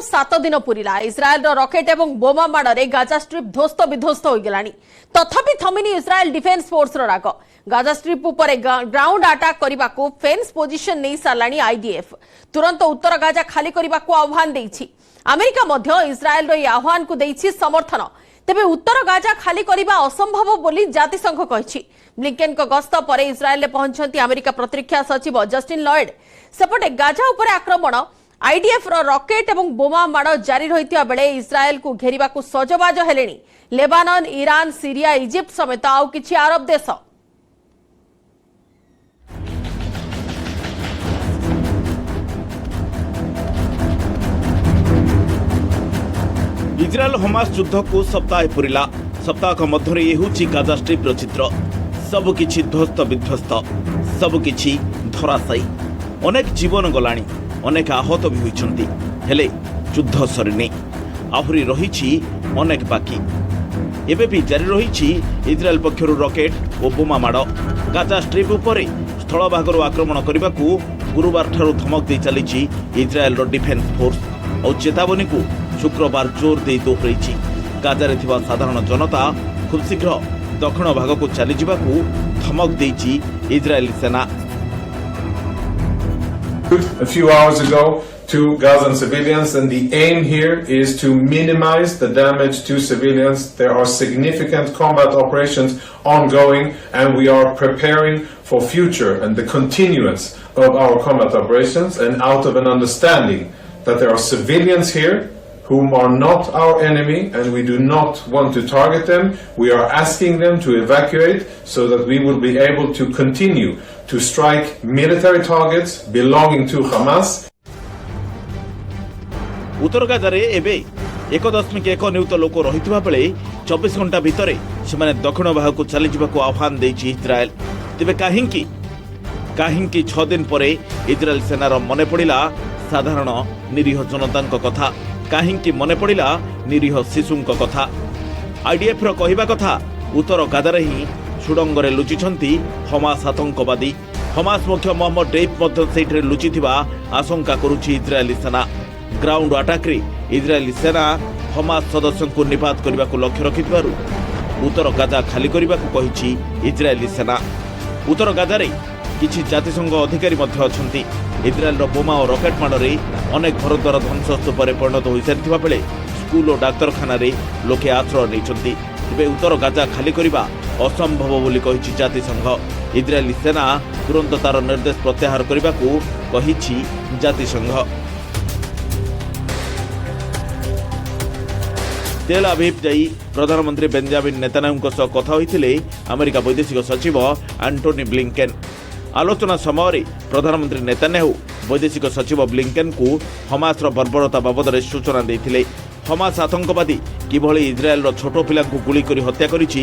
सात दिन पूरा इस्राएल रॉकेट और बोमा माड़े गाजा स्ट्रिप ध्वस्त विध्वस्त हो गला तथापि थमिनी इस्राएल डिफेन्स फोर्स राग गाजा स्ट्रिप उपर ग्राउंड अटैक करने को फेन्स पोजिशन नहीं सारा आईडीएफ तुरंत उत्तर गाजा खाली करने को आह्वान देछि अमेरिका मध्य इस्राएल आह्वान को देछि समर्थन तेबे उत्तर गाजा खाली करने असंभव बोली जातिसंघ कहिछि ब्लिंकेन को गस्त पर इस्राएल पहुंचती अमेरिका प्रतिरक्षा सचिव जस्टिन लॉयड सेपटे गाजा उपर आक्रमण आईडीएफ रॉकेट और बोमा माड़ जारी रही बेले इस्राएल को घेरिबा को सजबाज हेलेनी लेबानन ईरान सीरिया इजिप्ट समेत आउ किछि अरब देश इस्राएल हमास युद्ध को सप्ताह पूरा सप्ताह मध्य ये गाजा स्ट्रिप चित्र सबकि ध्वस्त विध्वस्त सबकि धराशायी अनेक जीवन गलानी अनेक आहत भी होइछन्ति हेले युद्ध सरिनी आहुरी रही अनेक बाकी एबे भी जारी रही इस्राएल पक्षरु रॉकेट और बोमा माड़ गाजा स्ट्रिप उपरे स्थल भागरु आक्रमण करने को गुरुवार ठारू धमक दे चली इस्राएल डिफेन्स फोर्स और चेतावनी को शुक्रवार जोर दे दोहराई गाजारे थिबा साधारण जनता खूब शीघ्र दक्षिण भाग को चली जावाकू धमक देछि इस्राएली सेना A few hours ago to Gazan civilians, and the aim here is to minimize the damage to civilians. There are significant combat operations ongoing, and we are preparing for future and the continuance of our combat operations, and out of an understanding that there are civilians here whom are not our enemy and we do not want to target them. We are asking them to evacuate so that we will be able to continue to strike military targets belonging to Hamas. उत्तर गाजारे एबे 1.1 नियुत लोक रहितबा बेले 24 घंटा भितरे सेमाने दक्षिण भाग को चली जिबाको आह्वान देछि इस्राएल तेबे काहिंकी 6 दिन परे इस्राएल सेनार मने पड़िला साधारण निरीह जनतांक कथा काहिंकी मने पड़िला निरीह शिशुंक कथा आईडीएफ रो कहिबा कथा उत्तर गाजारे ही सुडंगरे लुचिछंती हमास आतंकवादी हमास मुख्य मोहम्मद डेफ मध्य सेठरे लुचिथिबा आशंका करुछि इस्राएली सेना ग्राउंड अटैक रे इस्राएली सेना हमास सदस्यों को निपात करने को लक्ष्य रखिथिबारु उत्तर गाजा खाली करने को कहिछि इस्राएली सेना उत्तर गाजारे किछि जातिसंघ अधिकारी मध्य अछंती इस्राएल बोमा और रॉकेट माड़े अनेक घरद्वार ध्वंसस्तूपे परिणत हो सारी बेले स्कूल और डाक्तखाना लोके आश्रय नहीं तेज उत्तर गाजा खाली करने असंभव बोली कहिछि जातिसंघ इस्राएली सेना तुरंत तार निर्देश प्रत्याहार करने को कहिछि जातिसंघ तेल अवीव जाई प्रधानमंत्री बेंजामिन नेतान्याहूଙ୍କ सह कथा होइथिले अमेरिका वैदेशिक सचिव एंटोनी ब्लिंकेन आलोचना समय प्रधानमंत्री नेतान्याहू वैदेशिक सचिव ब्लिंकेन को हमास बर्बरता बाबद सूचना देते हमास आतंकवादी किभली इस्राएल छोट पिला गुली कर हत्या करिछि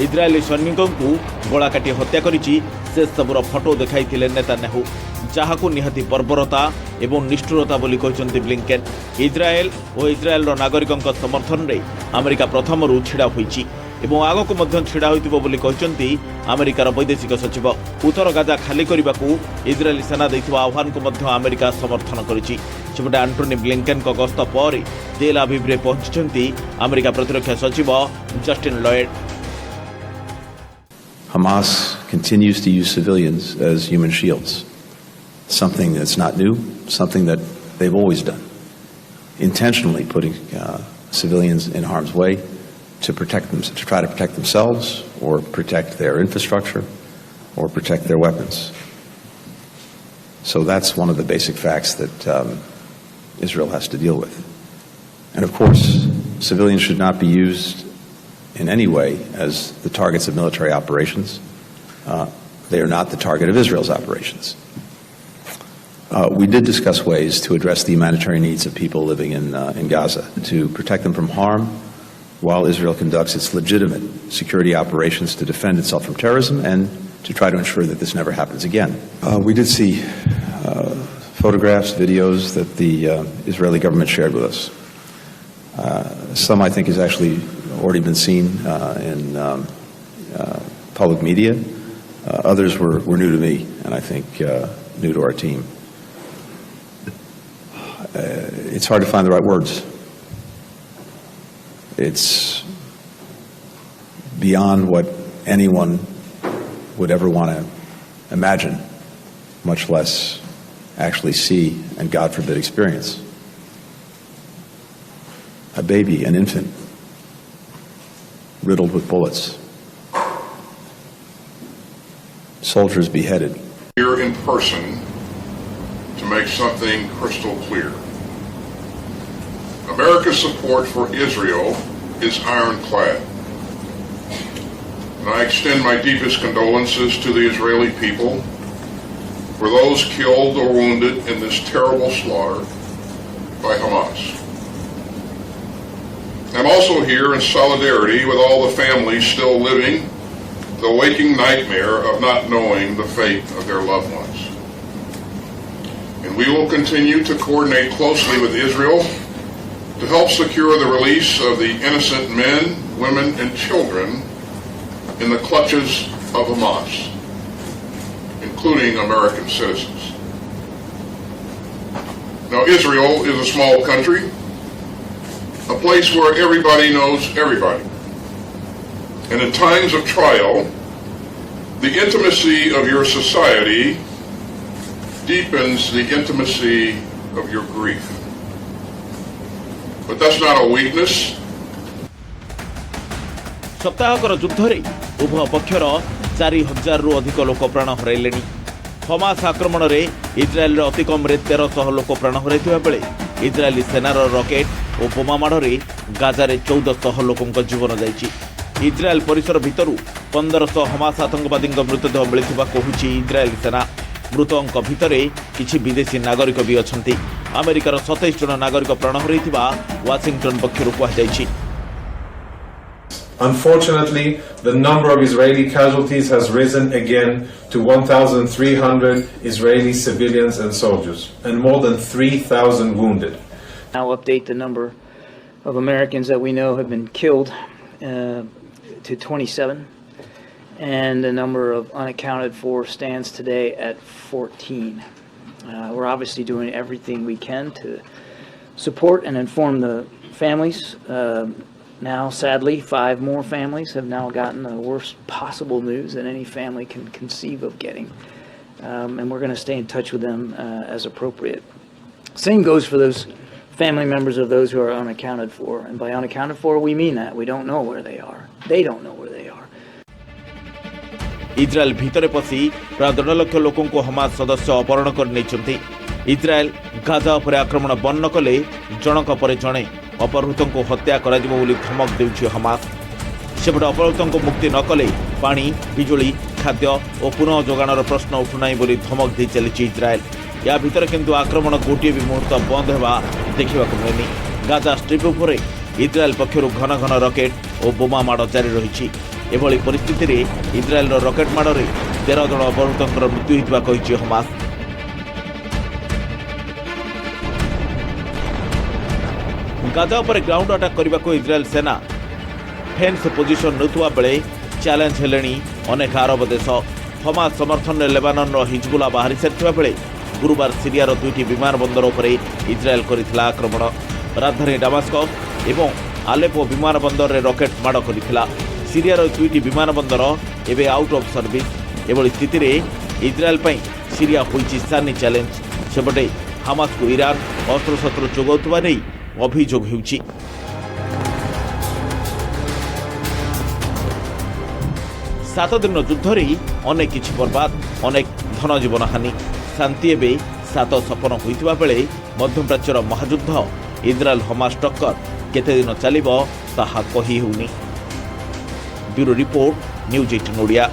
इस्राएली सैनिकों को गला काटी हत्या करिछि से सबुर फटो देखाइथिले नेतान्याहू जहाकू निहाती बर्बरता एवं निष्ठुरता बोली कहिसंती ब्लिंकेन इस्राएल और इस्राएल नागरिकों समर्थन रे अमेरिका प्रथम रु छिड़ा होइछि एवं आगक मध्य छिड़ा होइतिबो बोली कहिसंती अमेरिकार वैदेशिक सचिव उत्तर गाजा खाली करने को इस्राएली सेना दैथिबा आह्वान को मध्य अमेरिका समर्थन करिछि सेपटे एंटोनी ब्लिंकेन को गस्त पर तेल अवीव रे पहुंचि अमेरिका प्रतिरक्षा सचिव Justin Lloyd Hamas continues to use civilians as human shields, something that's not new, something that they've always done, intentionally putting civilians in harm's way to protect them, to try to protect themselves or protect their infrastructure or protect their weapons. So that's one of the basic facts that Israel has to deal with. And of course, civilians should not be used in any way as the targets of military operations. They are not the target of Israel's operations. We did discuss ways to address the humanitarian needs of people living in Gaza, to protect them from harm while Israel conducts its legitimate security operations to defend itself from terrorism and to try to ensure that this never happens again. We did see photographs, videos that the Israeli government shared with us. Some I think has actually already been seen in public media. Others were new to me and I think new to our team. it's hard to find the right words. It's beyond what anyone would ever want to imagine, much less actually see and, God forbid, experience. A baby, an infant, riddled with bullets. Soldiers beheaded. Here in person to make something crystal clear. America's support for Israel is ironclad. And I extend my deepest condolences to the Israeli people for those killed or wounded in this terrible slaughter by Hamas. I'm also here in solidarity with all the families still living the waking nightmare of not knowing the fate of their loved ones. And we will continue to coordinate closely with Israel to help secure the release of the innocent men, women, and children in the clutches of Hamas, including American citizens. Now, Israel is a small country, a place where everybody knows everybody. And in times of trial, the intimacy of your society deepens the intimacy of your grief. But that's not a weakness. ସପ୍ତାହକର ଯୁଦ୍ଧରେ ଉଭୟ ପକ୍ଷର 4,000ରୁ ଅଧିକ ଲୋକ ପ୍ରାଣ ହରାଇଲେଣି। Hamas ଆକ୍ରମଣରେ ଇସ୍ରାଏଲର ଅତି କମ୍ରେ 1,300 ଲୋକ ପ୍ରାଣ ହରାଇଥିବା ବେଳେ ଇସ୍ରାଏଲି ସେନାର ରକେଟ୍ ଓ ବୋମା ମାଡ଼ରେ ଗାଜାରେ 1,400 ଲୋକଙ୍କ ଜୀବନ ଯାଇଛି। ଇସ୍ରାଏଲ ପରିସର ଭିତରୁ 1,500 ହମାସ ଆତଙ୍କବାଦୀଙ୍କ ମୃତଦେହ ମିଳିଥିବା କହୁଛି ଇସ୍ରାଏଲି ସେନା। ମୃତଙ୍କ ଭିତରେ କିଛି ବିଦେଶୀ ନାଗରିକ ବି ଅଛନ୍ତି। ଆମେରିକାର 27 ଜଣ ନାଗରିକ ପ୍ରାଣ ହରାଇଥିବା ୱାଶିଂଟନ ପକ୍ଷରୁ କୁହାଯାଇଛି। Unfortunately, the number of Israeli casualties has risen again to 1,300 Israeli civilians and soldiers, and more than 3,000 wounded. I'll update the number of Americans that we know have been killed to 27, and the number of unaccounted for stands today at 14. We're obviously doing everything we can to support and inform the families. Now, sadly, 5 more families have now gotten the worst possible news that any family can conceive of getting. And we're going to stay in touch with them as appropriate. Same goes for those family members of those who are unaccounted for. And by unaccounted for, we mean that. We don't know where they are. They don't know where they are. Israel ଭିତରେ ପଶି ପ୍ରାୟ 1.5 ଲକ୍ଷ ଲୋକଙ୍କୁ Hamas ସଦସ୍ୟ ଅପହରଣ କରି ନେଇଛନ୍ତି। Israel Gaza ଉପରେ ଆକ୍ରମଣ ବନ୍ଦ ନ କଲେ ଜଣକ ପରେ ଜଣେ ଅପହୃତଙ୍କୁ ହତ୍ୟା କରାଯିବ ବୋଲି ଧମକ ଦେଉଛି ହମାସ। ସେପଟେ ଅପହୃତଙ୍କୁ ମୁକ୍ତି ନ କଲେ ପାଣି, ବିଜୁଳି, ଖାଦ୍ୟ ଓ ପୁନଃ ଯୋଗାଣର ପ୍ରଶ୍ନ ଉଠୁନାହିଁ ବୋଲି ଧମକ ଦେଇ ଚାଲିଛି ଇସ୍ରାଏଲ। ଏହା ଭିତରେ କିନ୍ତୁ ଆକ୍ରମଣ ଗୋଟିଏ ବି ମୁହୂର୍ତ୍ତ ବନ୍ଦ ହେବା ଦେଖିବାକୁ ମିଳେନି। ଗାଜା ଷ୍ଟ୍ରିପ୍ ଉପରେ ଇସ୍ରାଏଲ ପକ୍ଷରୁ ଘନ ଘନ ରକେଟ୍ ଓ ବୋମା ମାଡ଼ ଜାରି ରହିଛି। ଏଭଳି ପରିସ୍ଥିତିରେ ଇସ୍ରାଏଲର ରକେଟ୍ ମାଡ଼ରେ 13 ଜଣ ଅପହୃତଙ୍କର ମୃତ୍ୟୁ ହୋଇଥିବା କହିଛି ହମାସ। ଗାଜା ଉପରେ ଗ୍ରାଉଣ୍ଡ ଆଟାକ୍ କରିବାକୁ ଇସ୍ରାଏଲ ସେନା ଫେନ୍ସ ପୋଜିସନ୍ ନେଉଥିବା ବେଳେ ଚ୍ୟାଲେଞ୍ଜ ହେଲେଣି ଅନେକ ଆରବ ଦେଶ। ହମାସ ସମର୍ଥନରେ ଲେବାନନର ହିଜବୁଲା ବାହାରି ସାରିଥିବା ବେଳେ ଗୁରୁବାର ସିରିଆର 2ଟି ବିମାନ ବନ୍ଦର ଉପରେ ଇସ୍ରାଏଲ କରିଥିଲା ଆକ୍ରମଣ। ରାଜଧାନୀ ଡାମାସ୍କସ୍ ଏବଂ ଆଲେପୋ ବିମାନ ବନ୍ଦରରେ ରକେଟ୍ ମାଡ଼ କରିଥିଲା। ସିରିଆର 2ଟି ବିମାନ ବନ୍ଦର ଏବେ ଆଉଟ୍ ଅଫ୍ ସର୍ଭିସ୍। ଏଭଳି ସ୍ଥିତିରେ ଇସ୍ରାଏଲ ପାଇଁ ସିରିଆ ହୋଇଛି ସାନି ଚ୍ୟାଲେଞ୍ଜ। ସେପଟେ ହାମାସକୁ ଇରାନ ଅସ୍ତ୍ରଶସ୍ତ୍ର ଯୋଗାଉଥିବା ନେଇ ଅଭିଯୋଗ ହେଉଛି। ସାତ ଦିନ ଯୁଦ୍ଧରେ ଅନେକ କିଛି ବର୍ବାଦ, ଅନେକ ଧନଜୀବନ ହାନି। ଶାନ୍ତି ଏବେ 7 ସପନ ହୋଇଥିବା ବେଳେ ମଧ୍ୟପ୍ରାଚ୍ୟର ମହାଯୁଦ୍ଧ ଇସ୍ରାଏଲ ହମାସ ଟକ୍କର କେତେ ଦିନ ଚାଲିବ ତାହା କହି ହେଉନି। Bureau report, news 18 Odia.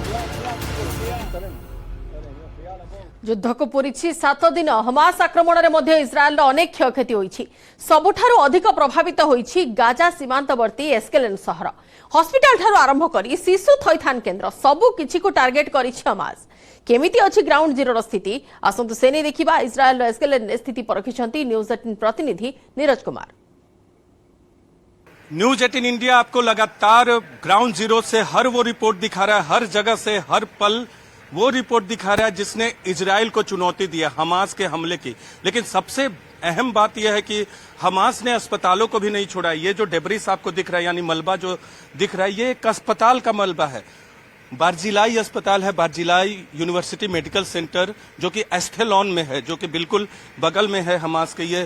ଯୁଦ୍ଧକୁ ପୂରିଛି 7 ଦିନ। ହମାସ ଆକ୍ରମଣରେ ମଧ୍ୟ ଇସ୍ରାଏଲର ଅନେକ କ୍ଷୟକ୍ଷତି ହୋଇଛି। ସବୁଠାରୁ ଅଧିକ ପ୍ରଭାବିତ ହୋଇଛି ଗାଜା ସୀମାନ୍ତବର୍ତ୍ତୀ ଏସ୍କେଲେନ୍ ସହର। ହସ୍ପିଟାଲଠାରୁ ଆରମ୍ଭ କରି ଶିଶୁ ଥଇଥାନ କେନ୍ଦ୍ର ସବୁକିଛିକୁ ଟାର୍ଗେଟ୍ କରିଛି ହମାସ। କେମିତି ଅଛି ଗ୍ରାଉଣ୍ଡ ଜିରୋର ସ୍ଥିତି, ଆସନ୍ତୁ ସେ ନେଇ ଦେଖିବା। ଇସ୍ରାଏଲର ଏସ୍କେଲେନ୍ରେ ସ୍ଥିତି ପରଖିଛନ୍ତି ନ୍ୟୁଜ୍ 18 ପ୍ରତିନିଧି नीरज कुमार। न्यूज 18 इंडिया आपको लगातार ग्राउंड जीरो से हर वो रिपोर्ट दिखा रहा है, हर जगह से हर पल वो रिपोर्ट दिखा रहा है जिसने इजराइल को चुनौती दी है हमास के हमले की। लेकिन सबसे अहम बात यह है कि हमास ने अस्पतालों को भी नहीं छोड़ा। ये जो डेब्रिस आपको दिख रहा है, यानी मलबा जो दिख रहा है, ये एक अस्पताल का मलबा है। बारजिलाई अस्पताल है, बारजिलाई यूनिवर्सिटी मेडिकल सेंटर, जो कि एस्थेलॉन में है, जो कि बिल्कुल बगल में है हमास के। ये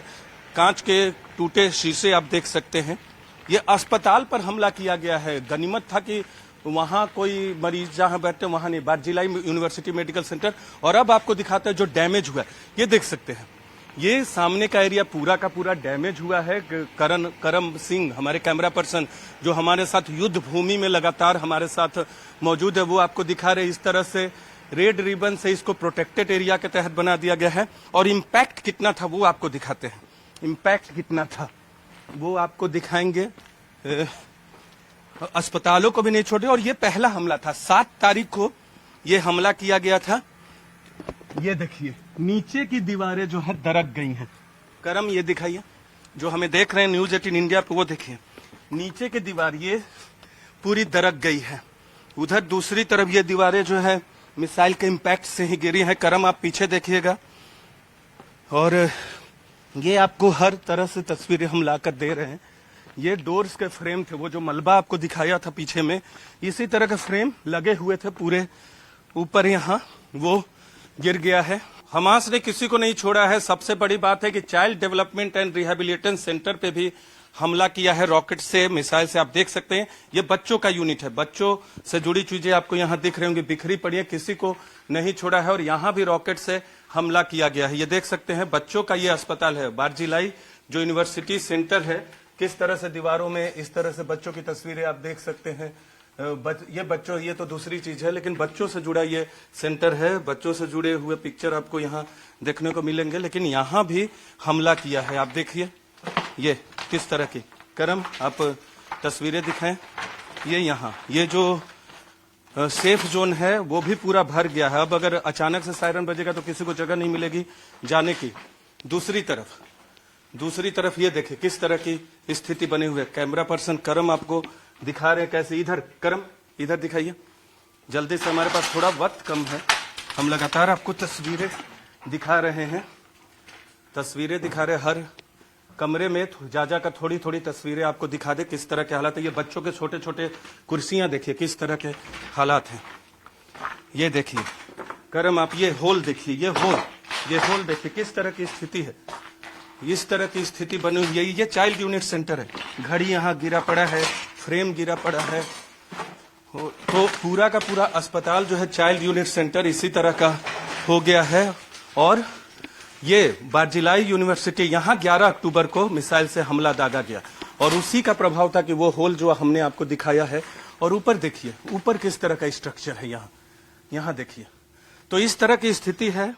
कांच के टूटे शीशे आप देख सकते हैं। ये अस्पताल पर हमला किया गया है। गनीमत था कि वहां कोई मरीज जहां बैठते वहां नहीं, बारजिलाई यूनिवर्सिटी मेडिकल सेंटर। और अब आपको दिखाते हैं जो डैमेज हुआ है, ये देख सकते हैं। ये सामने का एरिया पूरा का पूरा डैमेज हुआ है। करम सिंह हमारे कैमरा पर्सन जो हमारे साथ युद्ध भूमि में लगातार हमारे साथ मौजूद है, वो आपको दिखा रहे। इस तरह से रेड रिबन से इसको प्रोटेक्टेड एरिया के तहत बना दिया गया है। और इम्पैक्ट कितना था वो आपको दिखाते हैं। इम्पैक्ट कितना था वो आपको दिखाएंगे। अस्पतालों को भी नहीं छोड़े। और ये पहला हमला था, 7 तारीख को ये हमला किया गया था। ये देखिए नीचे की दीवारें जो है दरक गई हैं। करम ये दिखाइए, जो हमें देख रहे हैं न्यूज 18 इंडिया पे, वो देखिए नीचे की दीवार ये पूरी दरक गई है। उधर दूसरी तरफ ये दीवारें जो है मिसाइल के इम्पैक्ट से ही गिरी है। करम आप पीछे देखिएगा। और ये आपको हर तरह से तस्वीरें हम लाकर दे रहे हैं। ये डोर्स के फ्रेम थे, वो जो मलबा आपको दिखाया था पीछे में, इसी तरह के फ्रेम लगे हुए थे पूरे ऊपर, यहाँ वो गिर गया है। हमास ने किसी को नहीं छोड़ा है। सबसे बड़ी बात है कि child development and rehabilitation centre पे भी हमला किया है रॉकेट से, मिसाइल से। आप देख सकते हैं ये बच्चों का यूनिट है। बच्चों से जुड़ी चीजें आपको यहाँ दिख रही होंगी, बिखरी पड़ी है, किसी को नहीं छोड़ा है। और यहाँ भी रॉकेट से हमला किया गया है। ये देख सकते हैं बच्चों का ये अस्पताल है, बारजिलाई जो यूनिवर्सिटी सेंटर है। किस तरह से दीवारों में इस तरह से बच्चों की तस्वीरें आप देख सकते हैं। ये बच्चों, ये तो दूसरी चीज है, लेकिन बच्चों से जुड़ा ये सेंटर है। बच्चों से जुड़े हुए पिक्चर आपको यहाँ देखने को मिलेंगे। लेकिन यहाँ भी हमला किया है। आप देखिए ये किस तरह की। करम आप तस्वीरें दिखाएं। ये यहाँ ये जो सेफ जोन है वो भी पूरा भर गया है। अब अगर अचानक से सायरन बजेगा तो किसी को जगह नहीं मिलेगी जाने की। दूसरी तरफ ये देखिए किस तरह की स्थिति बनी हुई है। कैमरा पर्सन करम आपको दिखा रहे हैं कैसे। इधर करम, इधर दिखाइए जल्दी से, हमारे पास थोड़ा वक्त कम है। हम लगातार आपको तस्वीरें दिखा रहे हैं। हर कमरे में जा कर थोड़ी थोड़ी तस्वीरें आपको दिखा दे किस तरह के हालात है। ये बच्चों के छोटे छोटे कुर्सियां देखिए किस तरह के हालात हैं। ये देखिए करम, आप ये होल देखिए, ये होल देखिए किस तरह की स्थिति है। इस तरह की स्थिति बनी हुई है। ये चाइल्ड यूनिट सेंटर है। घड़ी यहाँ गिरा पड़ा है, फ्रेम गिरा पड़ा है। तो पूरा का पूरा अस्पताल जो है चाइल्ड यूनिट सेंटर इसी तरह का हो गया है। और ये बारजिलाई यूनिवर्सिटी, यहाँ 11 अक्टूबर को मिसाइल से हमला दागा गया और उसी का प्रभाव था कि वो होल जो हमने आपको दिखाया है। और ऊपर देखिए, ऊपर किस तरह का स्ट्रक्चर है यहाँ देखिए। तो इस तरह की स्थिति है।